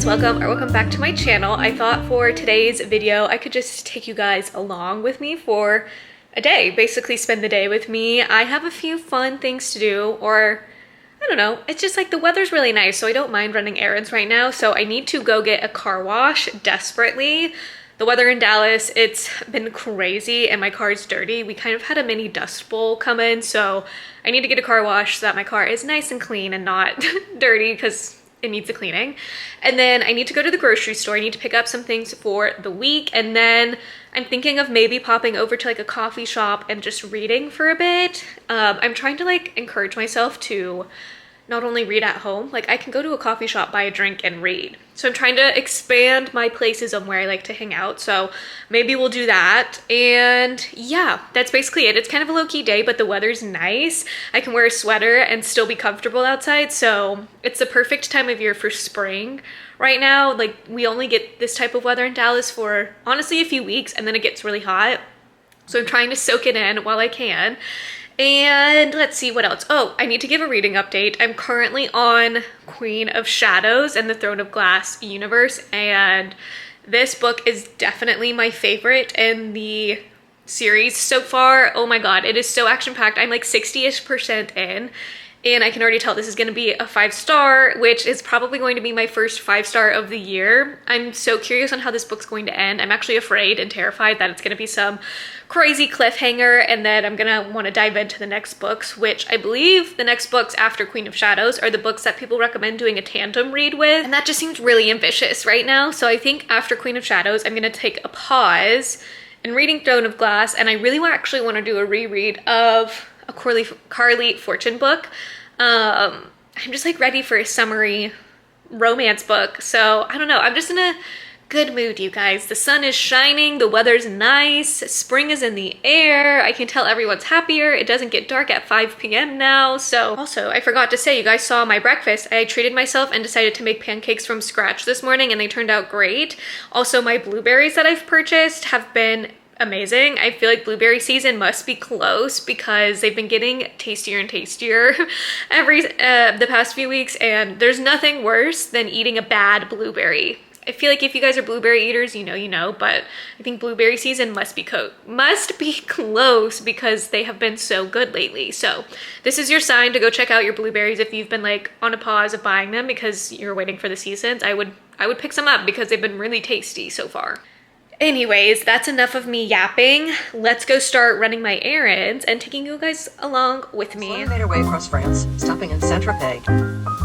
friends, welcome back to my channel. I thought for today's video I could just take you guys along with me for a day, basically spend the day with me. I have a few fun things to do, or I don't know, it's just like the weather's really nice, so I don't mind running errands right now. So I need to go get a car wash desperately. The weather in Dallas, it's been crazy and my car's dirty. We kind of had a mini dust bowl come in, so I need to get a car wash so that my car is nice and clean and not dirty because it needs a cleaning. And then I need to go to the grocery store. I need to pick up some things for the week. And then I'm thinking of maybe popping over to like a coffee shop and just reading for a bit. I'm trying to like encourage myself to not only read at home, like I can go to a coffee shop, buy a drink and read. So I'm trying to expand my places of where I like to hang out. So maybe we'll do that. And yeah, that's basically it. It's kind of a low-key day, but the weather's nice. I can wear a sweater and still be comfortable outside. So it's the perfect time of year for spring right now. Like we only get this type of weather in Dallas for honestly a few weeks and then it gets really hot. So I'm trying to soak it in while I can. And let's see what else. Oh, I need to give a reading update. I'm currently on Queen of Shadows and the Throne of Glass universe, and this book is definitely my favorite in the series so far. Oh my god, it is so action-packed. I'm like 60-ish% in, and I can already tell this is going to be a 5-star, which is probably going to be my first 5-star of the year. I'm so curious on how this book's going to end. I'm actually afraid and terrified that it's going to be some crazy cliffhanger and then I'm gonna want to dive into the next books, which I believe the next books after Queen of Shadows are the books that people recommend doing a tandem read with, and that just seems really ambitious right now. So I think after Queen of Shadows I'm gonna take a pause in reading Throne of Glass, and I really actually want to do a reread of a Carly Fortune book. I'm just like ready for a summery romance book, so I don't know, I'm just in a good mood, you guys. The sun is shining, the weather's nice, spring is in the air. I can tell everyone's happier. It doesn't get dark at 5 p.m. now. So also, I forgot to say, you guys saw my breakfast. I treated myself and decided to make pancakes from scratch this morning and they turned out great. Also, my blueberries that I've purchased have been amazing. I feel like blueberry season must be close because they've been getting tastier and tastier the past few weeks, and there's nothing worse than eating a bad blueberry. I feel like if you guys are blueberry eaters, you know, but I think blueberry season must be close because they have been so good lately. So this is your sign to go check out your blueberries if you've been like on a pause of buying them because you're waiting for the seasons. I would pick some up because they've been really tasty so far. Anyways, that's enough of me yapping. Let's go start running my errands and taking you guys along with me. Sloan made her way across France, stopping in Saint-Tropez.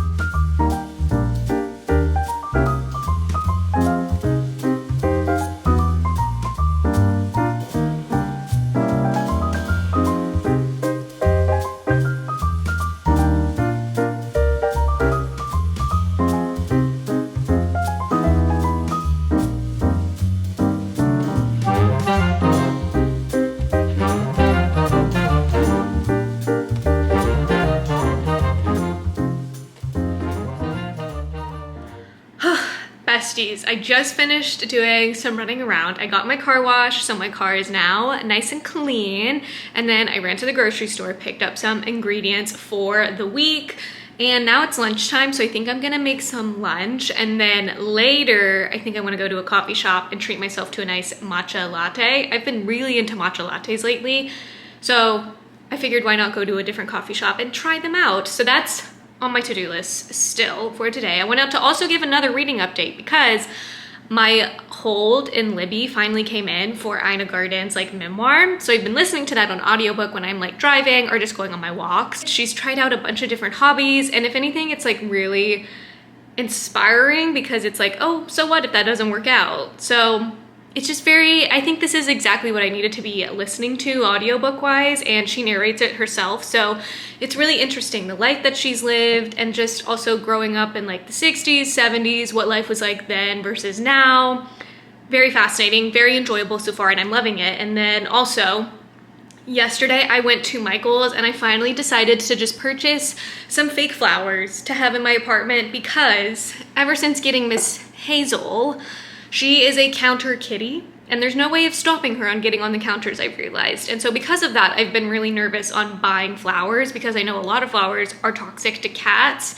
Besties, I just finished doing some running around. I got my car washed, so my car is now nice and clean. And then I ran to the grocery store, picked up some ingredients for the week. And now it's lunchtime, so I think I'm gonna make some lunch. And then later, I think I wanna go to a coffee shop and treat myself to a nice matcha latte. I've been really into matcha lattes lately, so I figured why not go to a different coffee shop and try them out. So that's on my to-do list still for today. I went out to also give another reading update because my hold in Libby finally came in for Ina Garten's like memoir. So I've been listening to that on audiobook when I'm like driving or just going on my walks. She's tried out a bunch of different hobbies, and if anything, it's like really inspiring because it's like, oh, so what if that doesn't work out? So it's just very, I think this is exactly what I needed to be listening to audiobook wise, and she narrates it herself. So it's really interesting, the life that she's lived, and just also growing up in like the 60s, 70s, what life was like then versus now. Very fascinating, very enjoyable so far, and I'm loving it. And then also, yesterday I went to Michael's and I finally decided to just purchase some fake flowers to have in my apartment because ever since getting Miss Hazel, she is a counter kitty and there's no way of stopping her on getting on the counters, I've realized. And so because of that, I've been really nervous on buying flowers because I know a lot of flowers are toxic to cats.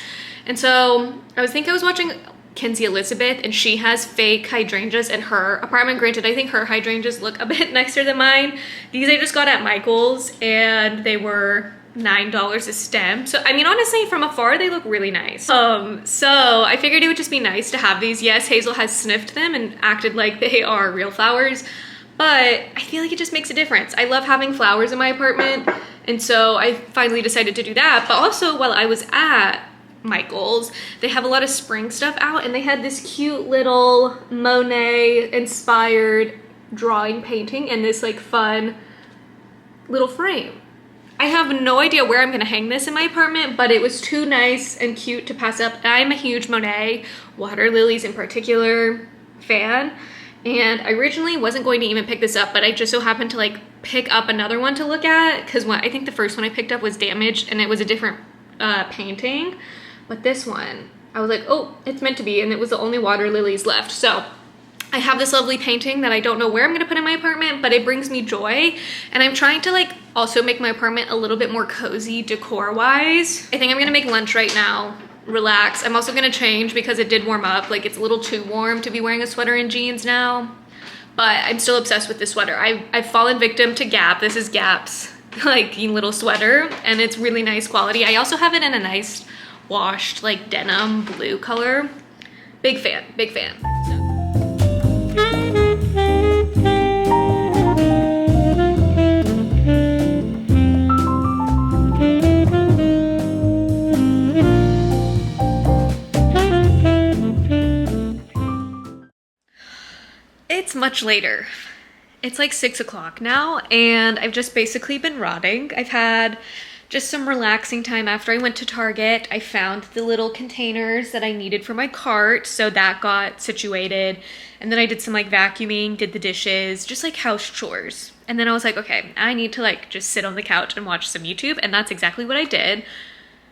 And so I was watching Kinsey Elizabeth, and she has fake hydrangeas in her apartment. Granted, I think her hydrangeas look a bit nicer than mine. These I just got at Michael's and they were $9 a stem. So I mean, honestly, from afar they look really nice. So I figured it would just be nice to have these. Yes, Hazel has sniffed them and acted like they are real flowers, but I feel like it just makes a difference. I love having flowers in my apartment, and so I finally decided to do that. But also, while I was at Michael's, they have a lot of spring stuff out, and they had this cute little Monet inspired drawing painting in this like fun little frame. I have no idea where I'm gonna hang this in my apartment, but it was too nice and cute to pass up. I'm a huge Monet, water lilies in particular, fan, and I originally wasn't going to even pick this up, but I just so happened to like pick up another one to look at, because I think the first one I picked up was damaged and it was a different painting. But this one, I was like, oh, it's meant to be, and it was the only water lilies left. So I have this lovely painting that I don't know where I'm gonna put in my apartment, but it brings me joy. And I'm trying to like also make my apartment a little bit more cozy decor-wise. I think I'm gonna make lunch right now, relax. I'm also gonna change because it did warm up. Like, it's a little too warm to be wearing a sweater and jeans now, but I'm still obsessed with this sweater. I've fallen victim to Gap. This is Gap's like little sweater, and it's really nice quality. I also have it in a nice washed like denim blue color. Big fan, big fan. It's much later. It's like 6 o'clock now, and I've just basically been rotting. I've had just some relaxing time after I went to Target. I found the little containers that I needed for my cart, so that got situated. And then I did some like vacuuming, did the dishes, just like house chores. And then I was like, okay, I need to like just sit on the couch and watch some YouTube, and that's exactly what I did.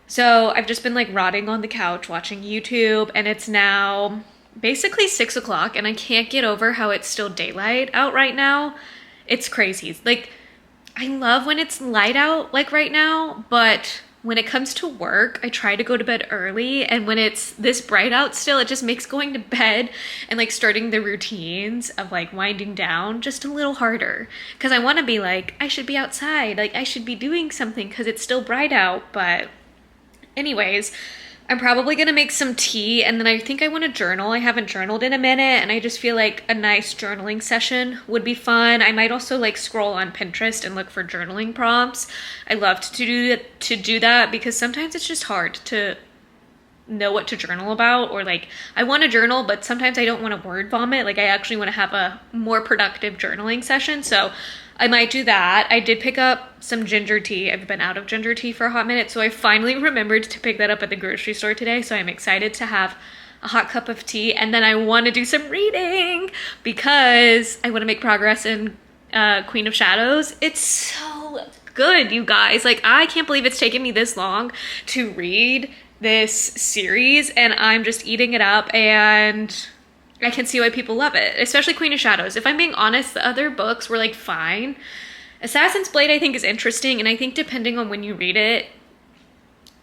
So I've just been like rotting on the couch watching YouTube, and it's now basically 6 o'clock, and I can't get over how it's still daylight out right now. It's crazy. Like, I love when it's light out like right now, but when it comes to work, I try to go to bed early, and when it's this bright out still, it just makes going to bed and like starting the routines of like winding down just a little harder, because I want to be like, I should be outside, like I should be doing something because it's still bright out. But anyways, I'm probably gonna make some tea, and then I think I want to journal. I haven't journaled in a minute, and I just feel like a nice journaling session would be fun. I might also like scroll on Pinterest and look for journaling prompts. I love to do that because sometimes it's just hard to know what to journal about, or like I want to journal, but sometimes I don't want to word vomit. Like, I actually want to have a more productive journaling session, so I might do that. I did pick up some ginger tea. I've been out of ginger tea for a hot minute, so I finally remembered to pick that up at the grocery store today. So I'm excited to have a hot cup of tea. And then I want to do some reading because I want to make progress in Queen of Shadows. It's so good, you guys. Like, I can't believe it's taken me this long to read this series, and I'm just eating it up, and I can see why people love it, especially Queen of Shadows. If I'm being honest, the other books were like fine. Assassin's Blade I think is interesting, and I think depending on when you read it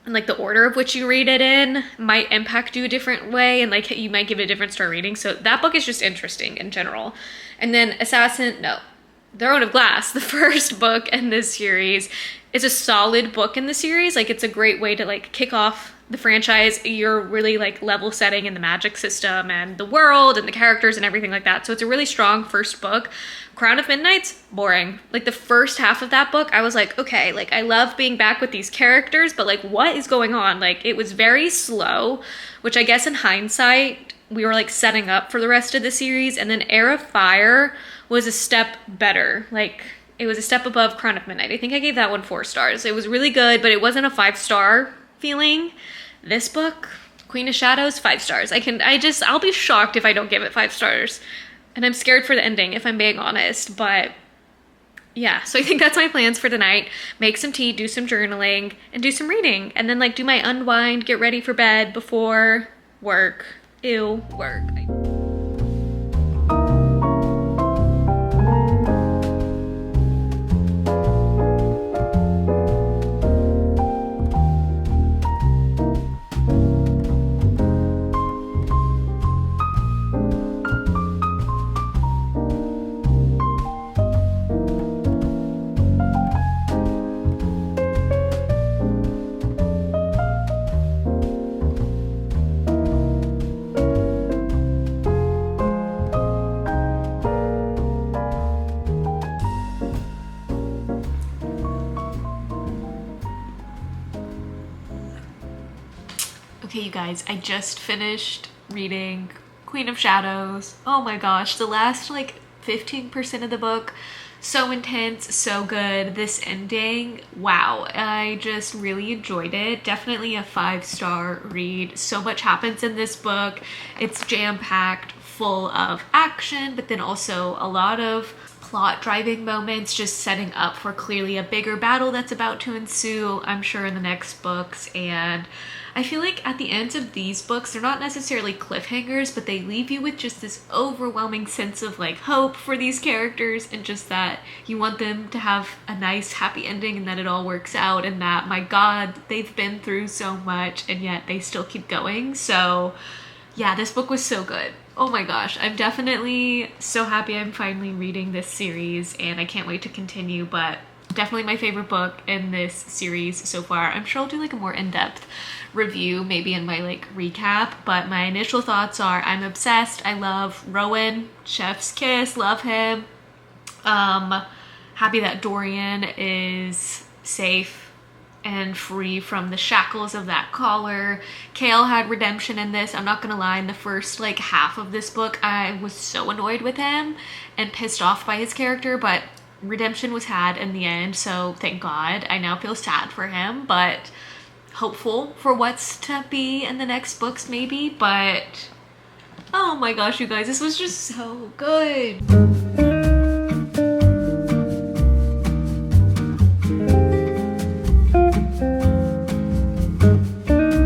and like the order of which you read it in might impact you a different way, and like you might give it a different star rating. So that book is just interesting in general. And then Throne of Glass, the first book in this series, is a solid book in the series. Like, it's a great way to like kick off the franchise. You're really like level setting in the magic system and the world and the characters and everything like that. So it's a really strong first book. Crown of Midnight's boring. Like, the first half of that book, I was like, okay, like I love being back with these characters, but like what is going on? Like, it was very slow, which I guess in hindsight, we were like setting up for the rest of the series. And then Heir of Fire was a step better. Like, it was a step above Crown of Midnight. I think I gave that one 4 stars. It was really good, but it wasn't a 5-star feeling. This book, Queen of Shadows, 5 stars. I'll be shocked if I don't give it 5 stars. And I'm scared for the ending, if I'm being honest. But yeah, so I think that's my plans for tonight. Make some tea, do some journaling, and do some reading. And then like do my unwind, get ready for bed before work. Ew, work. Okay, you guys, I just finished reading Queen of Shadows. Oh my gosh, the last like 15% of the book, so intense, so good. This ending, wow, I just really enjoyed it. Definitely a 5-star read. So much happens in this book. It's jam-packed, full of action, but then also a lot of plot driving moments, just setting up for clearly a bigger battle that's about to ensue, I'm sure, in the next books. And I feel like at the ends of these books, they're not necessarily cliffhangers, but they leave you with just this overwhelming sense of like hope for these characters, and just that you want them to have a nice happy ending and that it all works out, and that, my god, they've been through so much and yet they still keep going. So yeah, this book was so good. Oh my gosh, I'm definitely so happy I'm finally reading this series, and I can't wait to continue. But definitely my favorite book in this series so far. I'm sure I'll do like a more in-depth review maybe in my like recap, but my initial thoughts are I'm obsessed. I love Rowan, chef's kiss, love him. Happy that Dorian is safe and free from the shackles of that collar. Kale had redemption in this. I'm not gonna lie, in the first like half of this book, I was so annoyed with him and pissed off by his character, but redemption was had in the end, so thank God. I now feel sad for him, but hopeful for what's to be in the next books maybe. But oh my gosh, you guys, this was just so good.